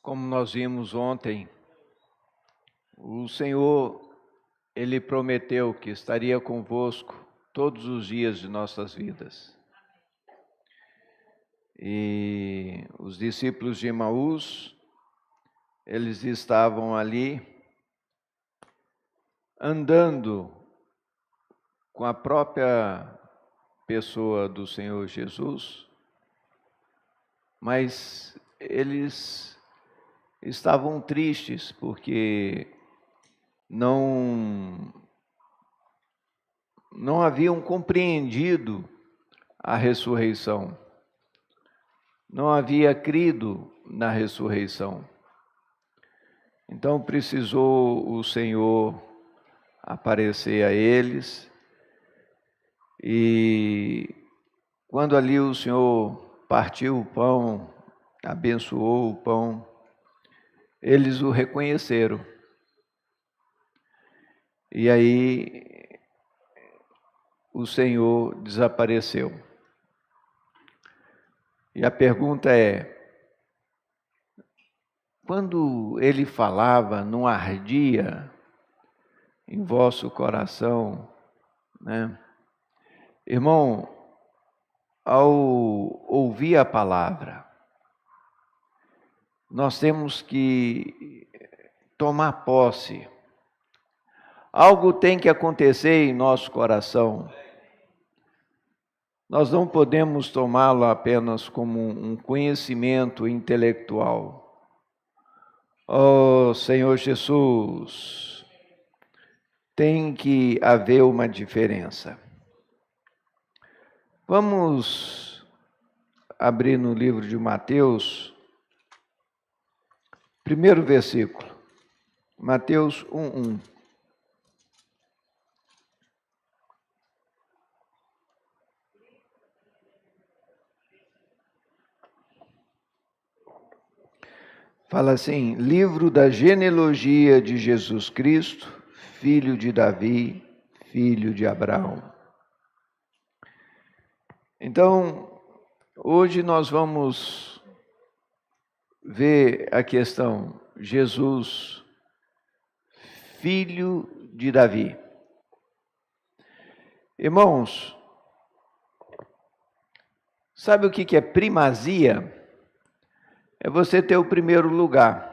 Como nós vimos ontem, o Senhor, Ele prometeu que estaria convosco todos os dias de nossas vidas. E os discípulos de Emaús, eles estavam ali andando com a própria pessoa do Senhor Jesus, mas eles estavam tristes porque não haviam compreendido a ressurreição, não havia crido na ressurreição. Então precisou o Senhor aparecer a eles, e quando ali o Senhor partiu o pão, abençoou o pão, eles o reconheceram. E aí o Senhor desapareceu. E a pergunta é: quando ele falava, não ardia em vosso coração, né? Irmão, ao ouvir a palavra, nós temos que tomar posse. Algo tem que acontecer em nosso coração. Nós não podemos tomá-lo apenas como um conhecimento intelectual. Oh, Senhor Jesus, tem que haver uma diferença. Vamos abrir no livro de Mateus, primeiro versículo, Mateus 1:1. Fala assim: livro da genealogia de Jesus Cristo, filho de Davi, filho de Abraão. Então, hoje nós vamos ver a questão Jesus, filho de Davi. Irmãos, sabe o que é primazia? É você ter o primeiro lugar.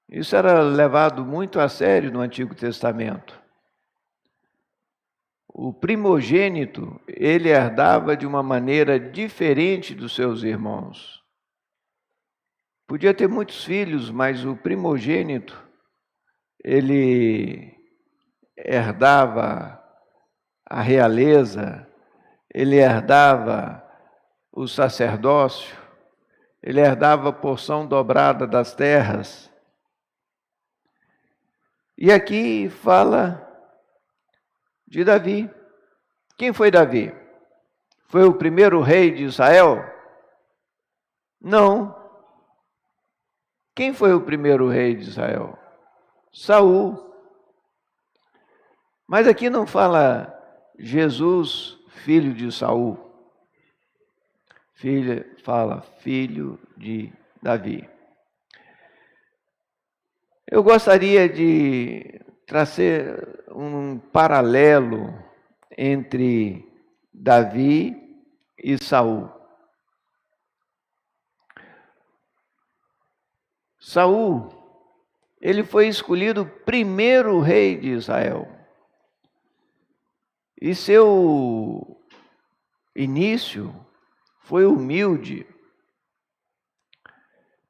Isso era levado muito a sério no Antigo Testamento. O primogênito, ele herdava de uma maneira diferente dos seus irmãos. Podia ter muitos filhos, mas o primogênito, ele herdava a realeza, ele herdava o sacerdócio, ele herdava a porção dobrada das terras. E aqui fala de Davi. Quem foi Davi? Foi o primeiro rei de Israel? Não. Quem foi o primeiro rei de Israel? Saul. Mas aqui não fala Jesus, filho de Saul. Fala filho de Davi. Eu gostaria de trazer um paralelo entre Davi e Saul. Saul, ele foi escolhido primeiro rei de Israel. E seu início foi humilde.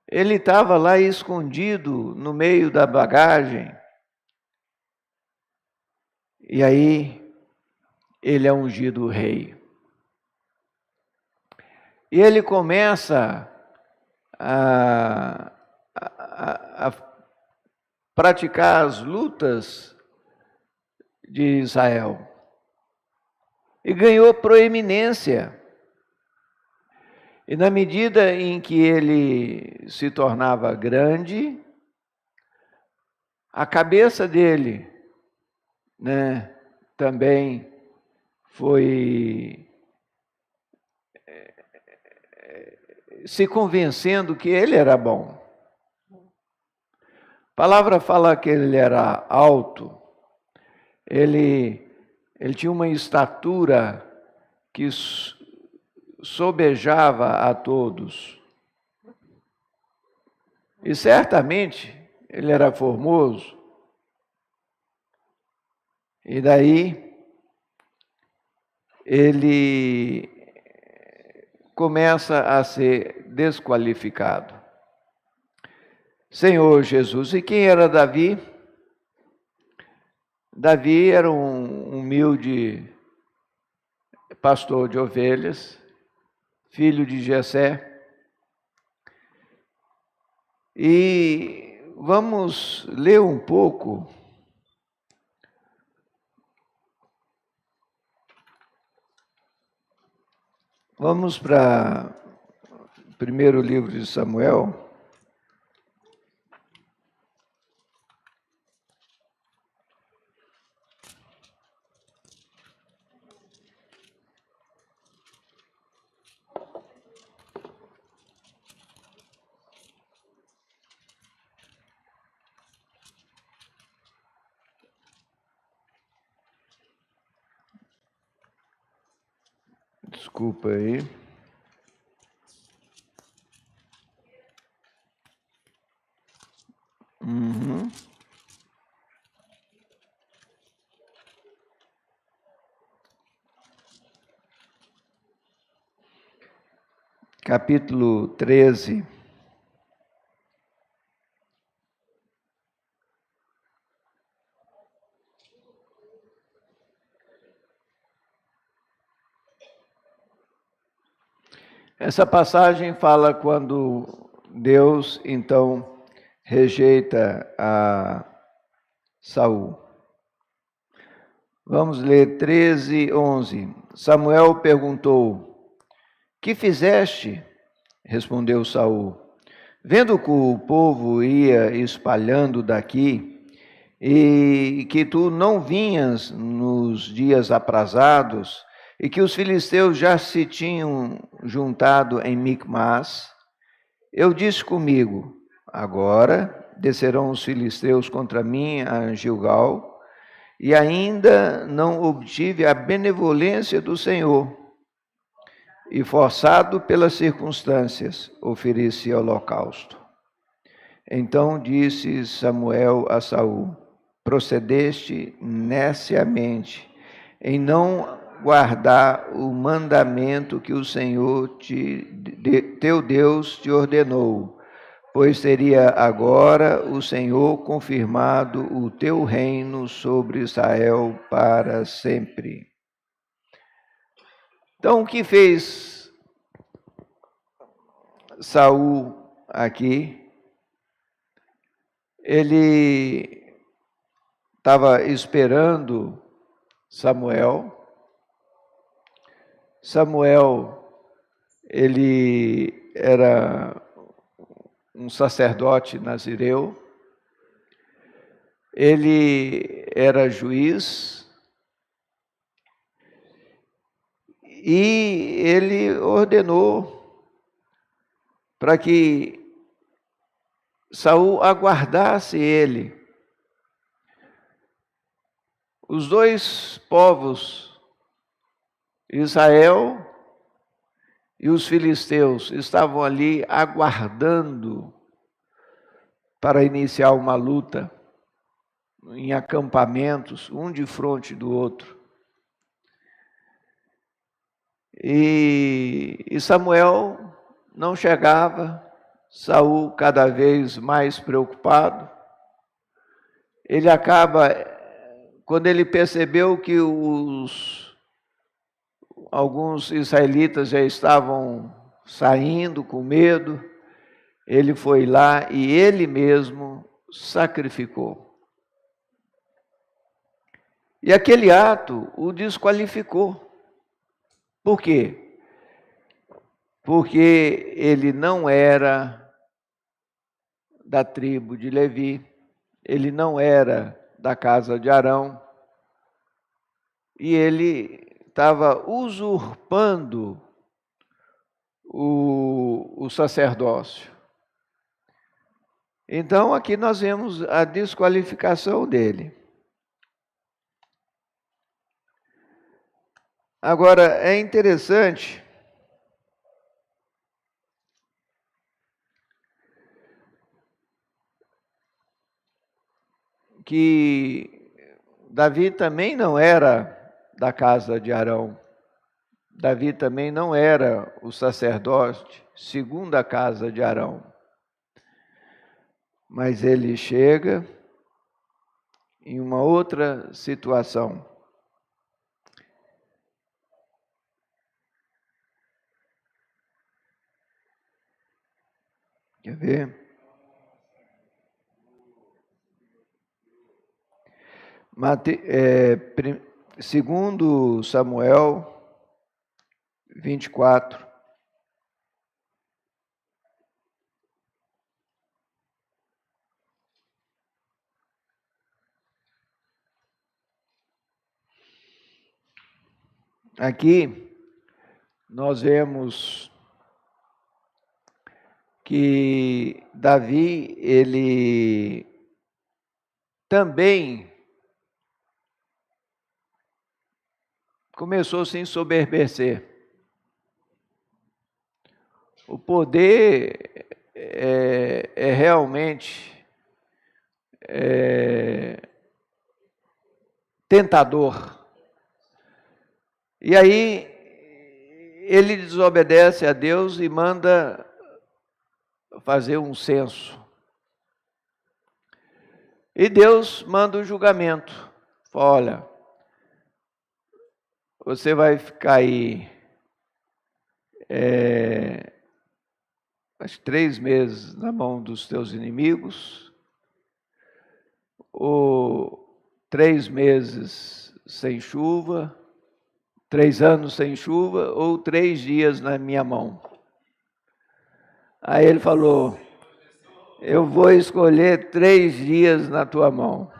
Ele estava lá escondido no meio da bagagem. E aí, ele é ungido rei. E ele começa a praticar as lutas de Israel. E ganhou proeminência. E na medida em que ele se tornava grande, a cabeça dele, né, também foi se convencendo que ele era bom. A palavra fala que ele era alto, ele tinha uma estatura que sobejava a todos. E certamente ele era formoso. E daí ele começa a ser desqualificado. Senhor Jesus, e quem era Davi? Davi era um humilde pastor de ovelhas, filho de Jessé. E vamos ler um pouco Vamos para o primeiro livro de Samuel. Desculpa aí. Capítulo 13. Essa passagem fala quando Deus, então, rejeita a Saul. Vamos ler 13, 11. Samuel perguntou: que fizeste? Respondeu Saul: vendo que o povo ia espalhando daqui e que tu não vinhas nos dias aprazados, e que os filisteus já se tinham juntado em Micmas, eu disse comigo: agora descerão os filisteus contra mim a Gilgal, e ainda não obtive a benevolência do Senhor, e forçado pelas circunstâncias, ofereci holocausto. Então disse Samuel a Saul: procedeste neciamente em não guardar o mandamento que o Senhor teu Deus te ordenou, pois teria agora o Senhor confirmado o teu reino sobre Israel para sempre. Então, o que fez Saul aqui? Ele estava esperando Samuel. Samuel, ele era um sacerdote nazireu. Ele era juiz. E ele ordenou para que Saul aguardasse ele. Os dois povos, Israel e os filisteus, estavam ali aguardando para iniciar uma luta em acampamentos, um de frente do outro. E Samuel não chegava, Saul cada vez mais preocupado. Ele acaba, quando ele percebeu que alguns israelitas já estavam saindo com medo, ele foi lá e ele mesmo sacrificou. E aquele ato o desqualificou. Por quê? Porque ele não era da tribo de Levi, ele não era da casa de Arão, e ele estava usurpando o sacerdócio. Então, aqui nós vemos a desqualificação dele. Agora, é interessante que Davi também não era da casa de Arão. Davi também não era o sacerdote segundo a casa de Arão. Mas ele chega em uma outra situação. Quer ver? Segundo Samuel 24. Aqui nós vemos que Davi, ele também começou a se ensoberbecer. O poder é realmente tentador. E aí ele desobedece a Deus e manda fazer um censo. E Deus manda um julgamento. Fala, olha, você vai ficar aí acho 3 meses na mão dos teus inimigos, ou 3 meses sem chuva, 3 anos sem chuva, ou 3 dias na minha mão. Aí ele falou, eu vou escolher 3 dias na tua mão.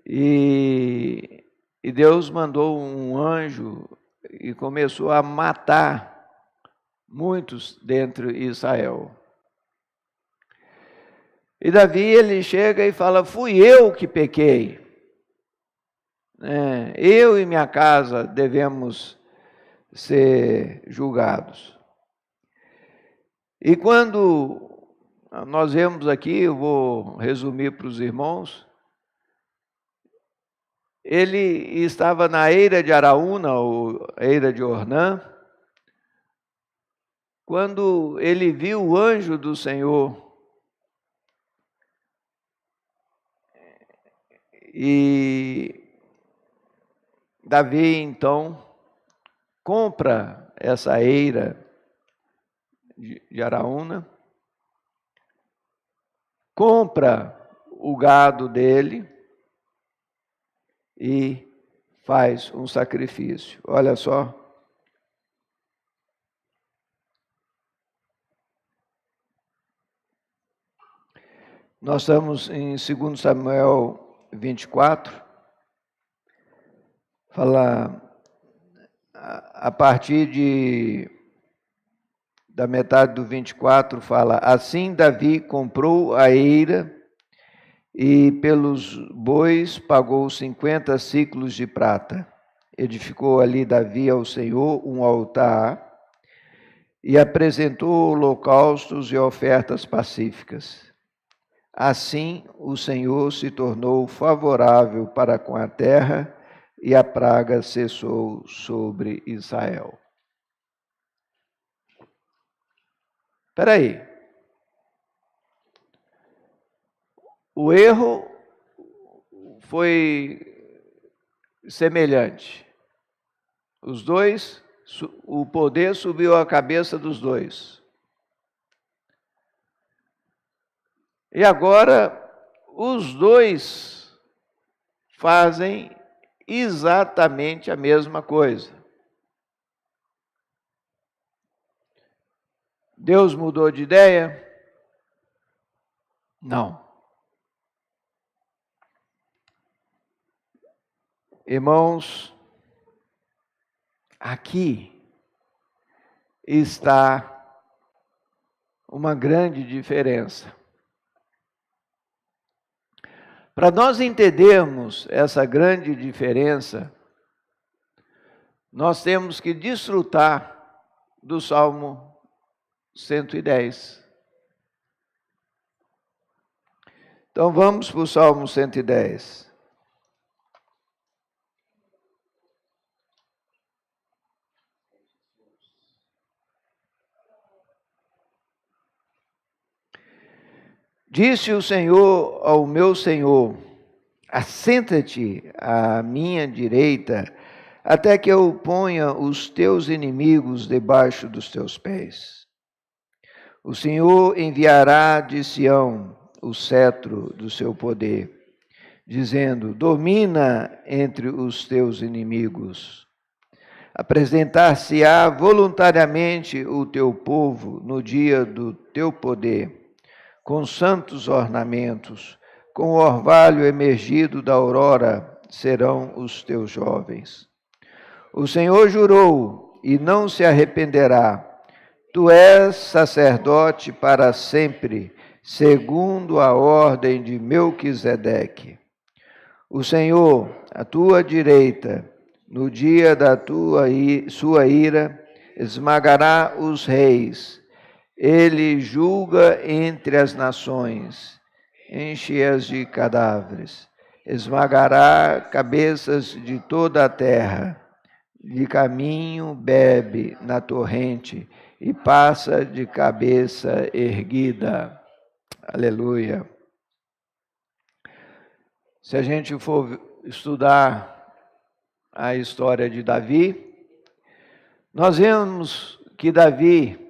E Deus mandou um anjo e começou a matar muitos dentro de Israel. E Davi, ele chega e fala, fui eu que pequei. Eu e minha casa devemos ser julgados. E quando nós vemos aqui, eu vou resumir para os irmãos, ele estava na eira de Araúna, ou eira de Ornã, quando ele viu o anjo do Senhor. E Davi, então, compra essa eira de Araúna, compra o gado dele e faz um sacrifício. Olha só. Nós estamos em 2 Samuel 24, fala a partir da metade do 24, fala, assim Davi comprou a eira e pelos bois pagou 50 siclos de prata. Edificou ali Davi ao Senhor um altar e apresentou holocaustos e ofertas pacíficas. Assim o Senhor se tornou favorável para com a terra e a praga cessou sobre Israel. Espera aí. O erro foi semelhante. Os dois, o poder subiu à cabeça dos dois. E agora, os dois fazem exatamente a mesma coisa. Deus mudou de ideia? Não. Irmãos, aqui está uma grande diferença. Para nós entendermos essa grande diferença, nós temos que desfrutar do Salmo 110. Então vamos para o Salmo 110. Disse o Senhor ao meu Senhor: assenta-te à minha direita, até que eu ponha os teus inimigos debaixo dos teus pés. O Senhor enviará de Sião o cetro do seu poder, dizendo: domina entre os teus inimigos. Apresentar-se-á voluntariamente o teu povo no dia do teu poder, com santos ornamentos, com o orvalho emergido da aurora serão os teus jovens. O Senhor jurou e não se arrependerá. Tu és sacerdote para sempre, segundo a ordem de Melquisedeque. O Senhor, à tua direita, no dia da sua ira, esmagará os reis. Ele julga entre as nações, enche-as de cadáveres, esmagará cabeças de toda a terra. De caminho bebe na torrente e passa de cabeça erguida. Aleluia. Se a gente for estudar a história de Davi, nós vemos que Davi,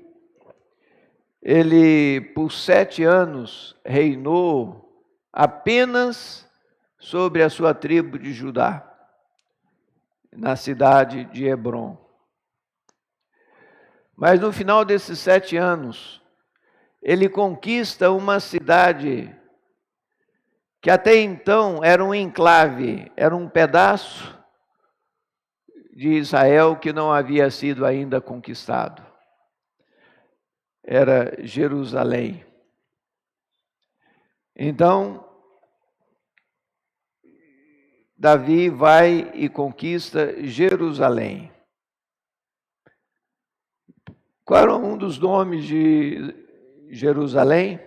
ele por 7 anos reinou apenas sobre a sua tribo de Judá, na cidade de Hebrom. Mas no final desses 7 anos, ele conquista uma cidade que até então era um enclave, era um pedaço de Israel que não havia sido ainda conquistado. Era Jerusalém. Então, Davi vai e conquista Jerusalém. Qual era um dos nomes de Jerusalém?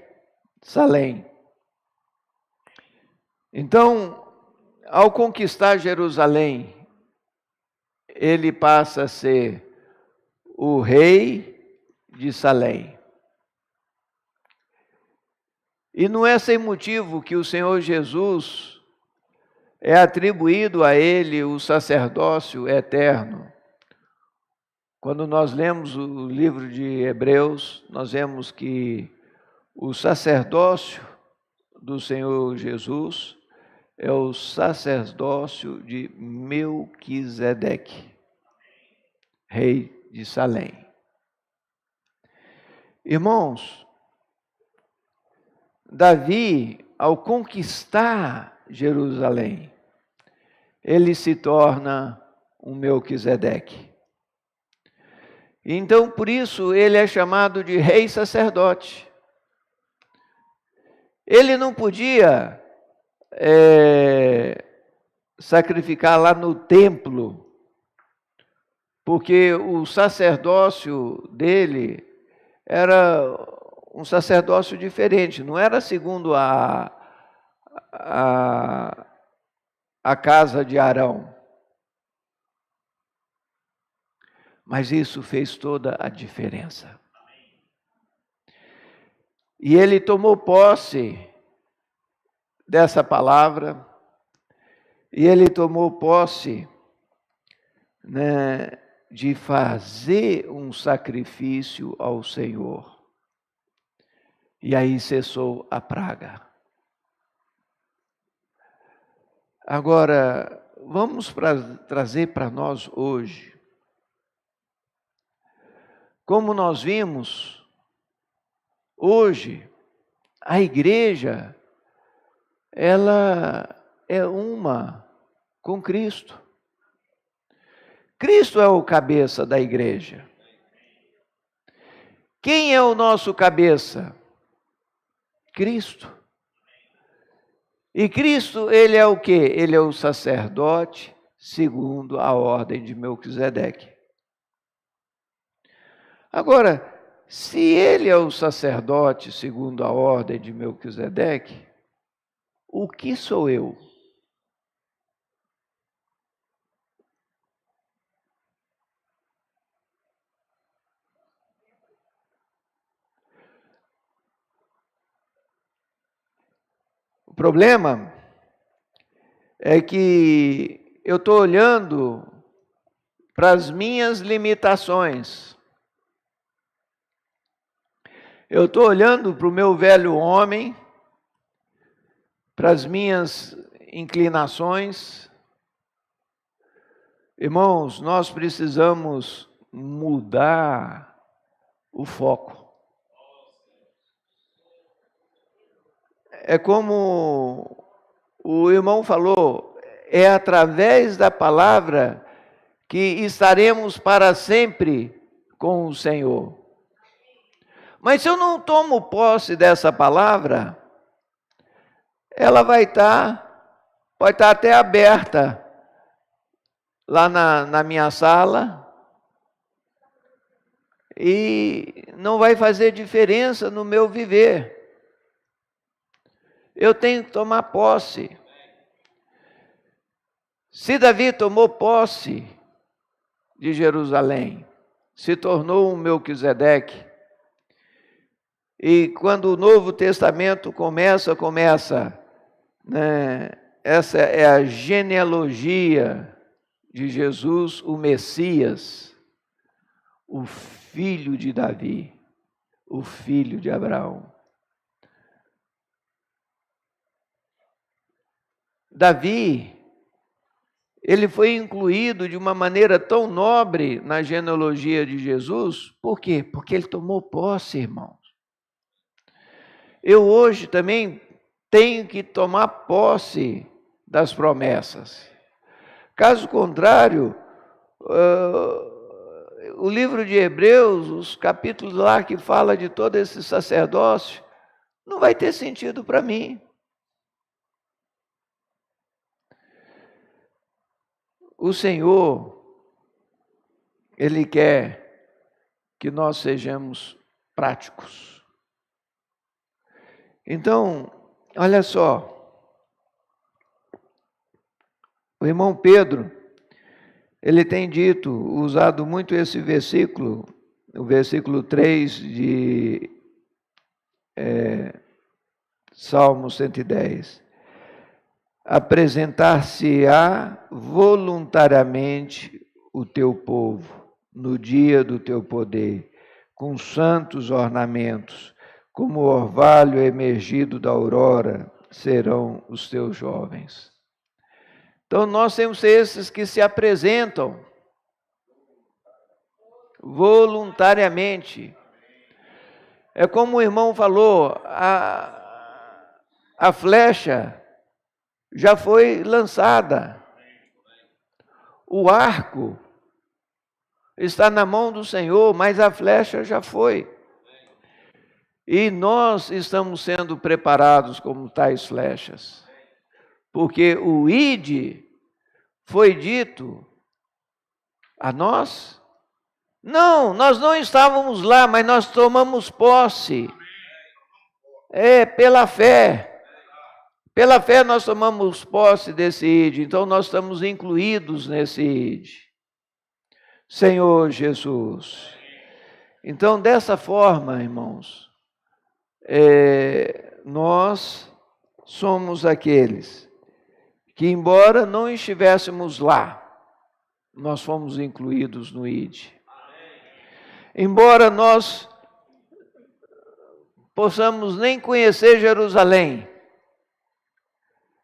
Salém. Então, ao conquistar Jerusalém, ele passa a ser o rei de Salém. E não é sem motivo que o Senhor Jesus é atribuído a ele o sacerdócio eterno. Quando nós lemos o livro de Hebreus, nós vemos que o sacerdócio do Senhor Jesus é o sacerdócio de Melquisedeque, rei de Salém. Irmãos, Davi, ao conquistar Jerusalém, ele se torna um Melquisedeque. Então, por isso, ele é chamado de rei sacerdote. Ele não podia sacrificar lá no templo, porque o sacerdócio dele era um sacerdócio diferente, não era segundo a casa de Arão. Mas isso fez toda a diferença. E ele tomou posse dessa palavra, e ele tomou posse, né, de fazer um sacrifício ao Senhor. E aí cessou a praga. Agora, vamos trazer para nós hoje. Como nós vimos, hoje, a igreja, ela é uma com Cristo. Cristo é o cabeça da igreja. Quem é o nosso cabeça? Cristo. E Cristo, ele é o quê? Ele é o sacerdote segundo a ordem de Melquisedeque. Agora, se ele é o sacerdote segundo a ordem de Melquisedeque, o que sou eu? O problema é que eu estou olhando para as minhas limitações. Eu estou olhando para o meu velho homem, para as minhas inclinações. Irmãos, nós precisamos mudar o foco. É como o irmão falou, é através da palavra que estaremos para sempre com o Senhor. Mas se eu não tomo posse dessa palavra, ela pode estar até aberta lá na minha sala e não vai fazer diferença no meu viver. Eu tenho que tomar posse. Se Davi tomou posse de Jerusalém, se tornou um Melquisedeque, e quando o Novo Testamento começa, né, essa é a genealogia de Jesus, o Messias, o filho de Davi, o filho de Abraão. Davi, ele foi incluído de uma maneira tão nobre na genealogia de Jesus, por quê? Porque ele tomou posse, irmãos. Eu hoje também tenho que tomar posse das promessas. Caso contrário, o livro de Hebreus, os capítulos lá que fala de todo esse sacerdócio, não vai ter sentido para mim. O Senhor, Ele quer que nós sejamos práticos. Então, olha só, o irmão Pedro, ele tem usado muito esse versículo, o versículo 3 de Salmo 110. Apresentar-se-á voluntariamente o teu povo no dia do teu poder, com santos ornamentos, como o orvalho emergido da aurora serão os teus jovens. Então nós temos esses que se apresentam voluntariamente. É como o irmão falou, a flecha já foi lançada. O arco está na mão do Senhor, mas a flecha já foi. E nós estamos sendo preparados como tais flechas. Porque o ide foi dito a nós. Não, nós não estávamos lá, mas nós tomamos posse. Pela fé. Pela fé nós tomamos posse desse ide, então nós estamos incluídos nesse ide. Senhor Jesus. Então, dessa forma, irmãos, nós somos aqueles que, embora não estivéssemos lá, nós fomos incluídos no ide. Embora nós possamos nem conhecer Jerusalém,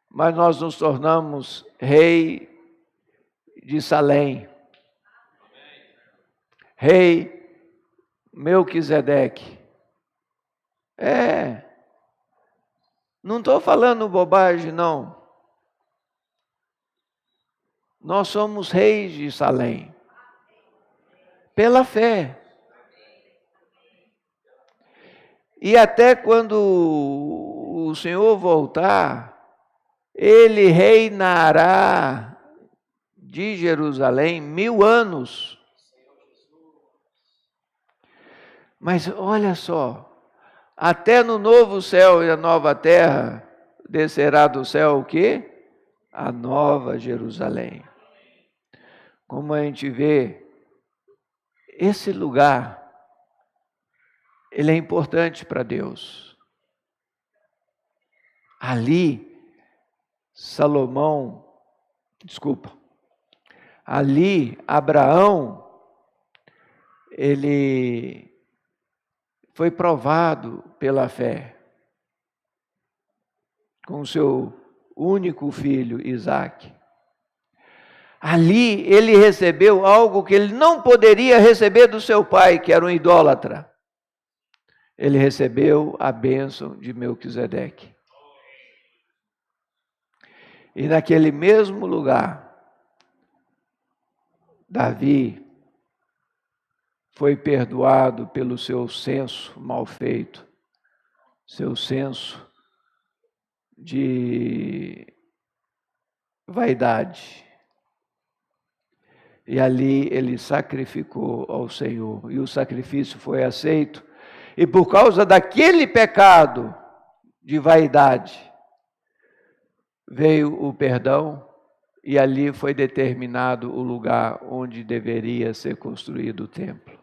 mas nós nos tornamos rei de Salém, rei Melquisedeque. Não estou falando bobagem, não. Nós somos reis de Salém, pela fé. E até quando o Senhor voltar, ele reinará de Jerusalém 1000 anos. Mas olha só, até no novo céu e a nova terra descerá do céu o quê? A nova Jerusalém. Como a gente vê, esse lugar, ele é importante para Deus. Ali, ali Abraão, ele foi provado pela fé com o seu único filho, Isaque. Ali ele recebeu algo que ele não poderia receber do seu pai, que era um idólatra. Ele recebeu a bênção de Melquisedeque. E naquele mesmo lugar, Davi foi perdoado pelo seu senso mal feito, seu senso de vaidade. E ali ele sacrificou ao Senhor, e o sacrifício foi aceito. E por causa daquele pecado de vaidade, veio o perdão, e ali foi determinado o lugar onde deveria ser construído o templo.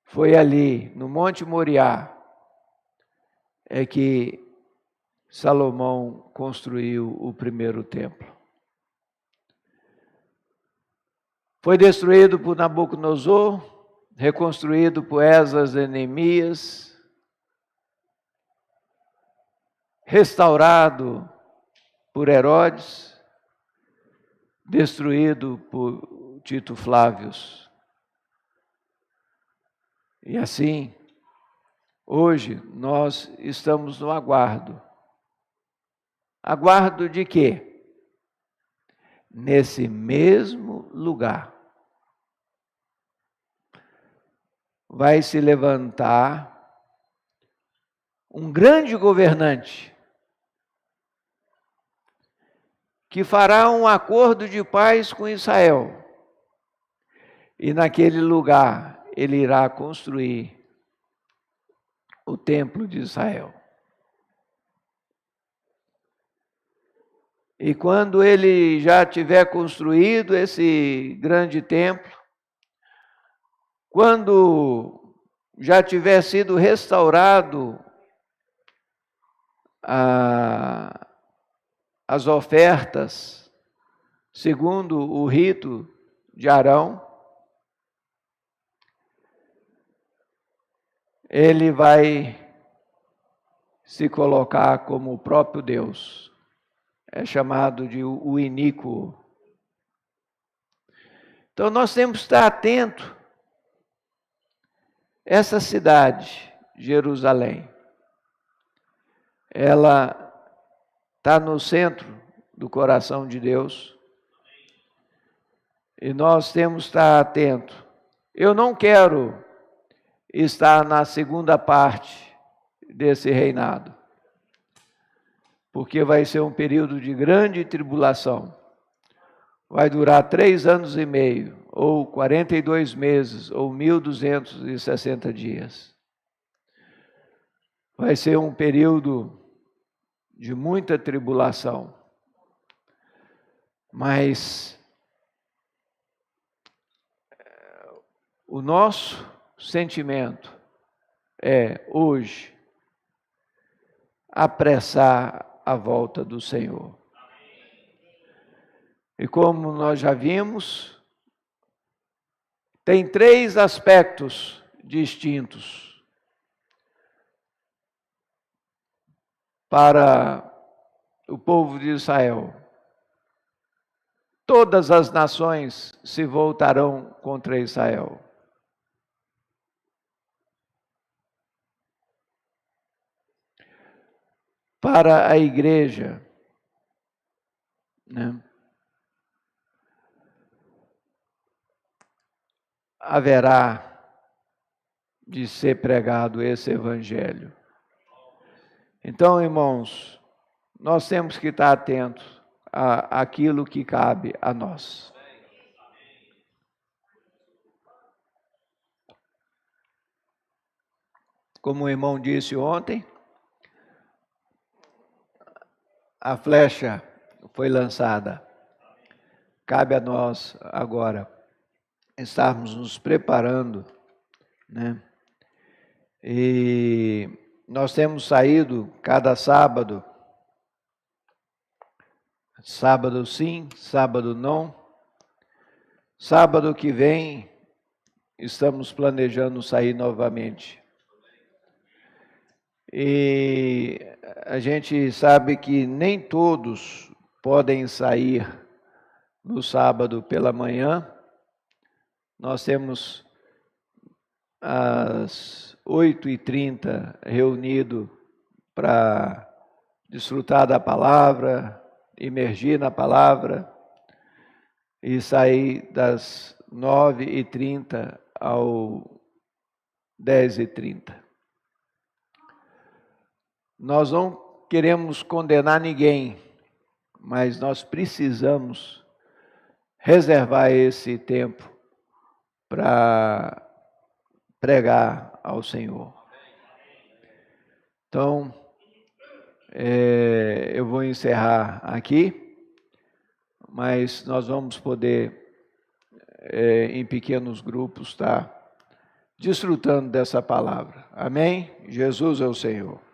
Foi ali, no Monte Moriá, é que Salomão construiu o primeiro templo. Foi destruído por Nabucodonosor, reconstruído por Esdras e Neemias, restaurado por Herodes, destruído por Tito Flávios. E assim, hoje nós estamos no aguardo. Aguardo de quê? Nesse mesmo lugar vai se levantar um grande governante que fará um acordo de paz com Israel. E naquele lugar ele irá construir o templo de Israel. E quando ele já tiver construído esse grande templo, quando já tiver sido restaurado as ofertas, segundo o rito de Arão, ele vai se colocar como o próprio Deus. É chamado de o iníquo. Então nós temos que estar atento. Essa cidade, Jerusalém, ela está no centro do coração de Deus. E nós temos que estar atentos. Eu não quero estar na segunda parte desse reinado, porque vai ser um período de grande tribulação. Vai durar 3 anos e meio, ou 42 meses, ou 1260 dias. Vai ser um período de muita tribulação. Mas o nosso sentimento é, hoje, apressar a volta do Senhor. E como nós já vimos, tem 3 aspectos distintos para o povo de Israel. Todas as nações se voltarão contra Israel. Para a igreja, né, haverá de ser pregado esse evangelho. Então, irmãos, nós temos que estar atentos àquilo que cabe a nós. Como o irmão disse ontem, a flecha foi lançada. Cabe a nós agora estarmos nos preparando, né? E nós temos saído cada sábado, sábado sim, sábado não. Sábado que vem, estamos planejando sair novamente. E a gente sabe que nem todos podem sair no sábado pela manhã. Nós temos às 8h30 reunido para desfrutar da palavra, imergir na palavra e sair das 9h30 ao 10h30. Nós não queremos condenar ninguém, mas nós precisamos reservar esse tempo para pregar ao Senhor. Então, eu vou encerrar aqui, mas nós vamos poder, em pequenos grupos, estar desfrutando dessa palavra. Amém? Jesus é o Senhor.